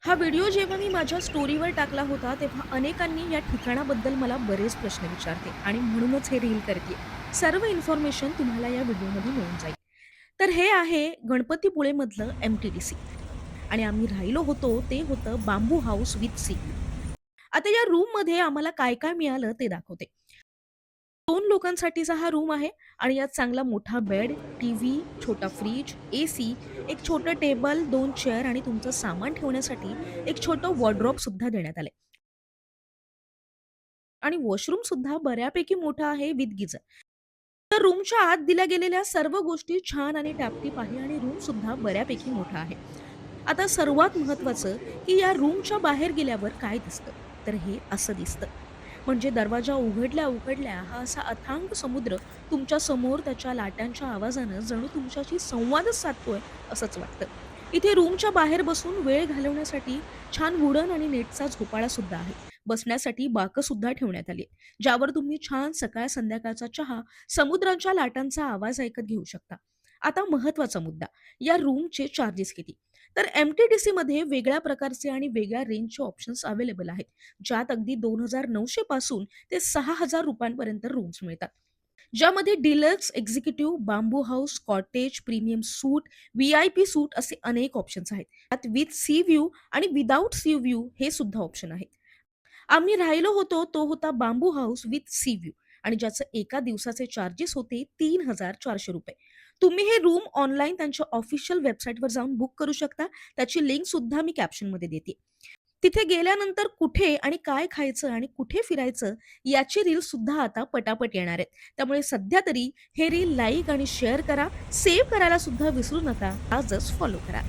हा व्हिडिओ जेव्हा मी माझ्या स्टोरीवर टाकला होता, तेव्हा अनेकांनी या ठिकाणाबद्दल मला बरेच प्रश्न विचारले आणि म्हणूनच हे रील करतेय. सर्व इन्फॉर्मेशन तुम्हाला या व्हिडिओमध्ये मिळून जाईल. तर हे आहे गणपतीपुळेमधलं एम-टी-डी-सी आणि आम्ही राहिलो होतो ते होतं बांबू हाऊस विथ सी व्ह्यू. आता या रूममध्ये आम्हाला काय-काय मिळालं ते दाखवते. 2 लोकांसाठीचा हा रूम आहे आणि यात चांगला मोठा बेड, टीव्ही, छोटा फ्रिज, एसी, एक छोटं टेबल, 2 चेअर आणि तुमचं सामान ठेवण्यासाठी एक छोटं वॉर्डरोब सुद्धा देण्यात आलंय. आणि वॉशरूम सुद्धा बऱ्यापैकी मोठा आहे विथ गीझर. तर रूमच्या आत दिल्या गेलेल्या सर्व गोष्टी छान आणि टापटीप आहे आणि रूम सुद्धा बऱ्यापैकी मोठा आहे. आता सर्वात महत्वाचं, की या रूमच्या बाहेर गेल्यावर काय दिसतं? तर हे असं दिसतं. म्हणजे दरवाजा उघडल्या-उघडल्या हा असा अथांग समुद्र तुमच्या समोर त्याच्या लाटांच्या आवाजानं जणू तुमच्याशी संवादच साधतोय असंच वाटतं. इथे रूमच्या बाहेर बसून वेळ घालवण्यासाठी छान वुडन आणि नेटचा झोपाळा सुद्धा आहे. बसण्यासाठी बाकं सुद्धा ठेवण्यात आली आहेत, ज्यावर तुम्ही छान सकाळ संध्याकाळचा चहा, समुद्राच्या लाटांचा आवाज ऐकत घेऊ शकता. आता महत्त्वाचा मुद्दा, या रूमचे चार्जेस किती? तर एम-टी-डी-सीमध्ये वेगळ्या प्रकारचे आणि वेगळ्या रेंजचे ऑप्शन्स अवेलेबल आहेत. ज्यात अगदी 2,900 पासून ते ₹6,000 पर्यंत रूम्स मिळतात. ज्यामध्ये डिलक्स, एक्झिक्युटिव्ह, बांबू हाऊस, कॉटेज, प्रीमियम सूट, व्ही-आय-पी सूट असे अनेक ऑप्शन्स आहेत. त्यात विथ सी व्ह्यू आणि विदाऊट सी व्ह्यू हे सुद्धा ऑप्शन आहेत. आम्ही राहिलो होतो तो होता बांबू हाऊस विथ सी व्ह्यू आणि ज्याचं एका दिवसाचे चार्जेस होते ₹3,400. तुम्ही हे रूम ऑनलाईन त्यांच्या ऑफिशियल वेबसाईटवर जाऊन बुक करू शकता. त्याची लिंक सुद्धा मी कॅप्शनमध्ये देते. तिथे गेल्यानंतर कुठे आणि काय खायचं आणि कुठे फिरायचं याची रील सुद्धा आता पटापट येणार आहेत. त्यामुळे सध्या तरी हे रील लाईक आणि शेअर करा. सेव्ह करायला सुद्धा विसरू नका. आजच फॉलो करा.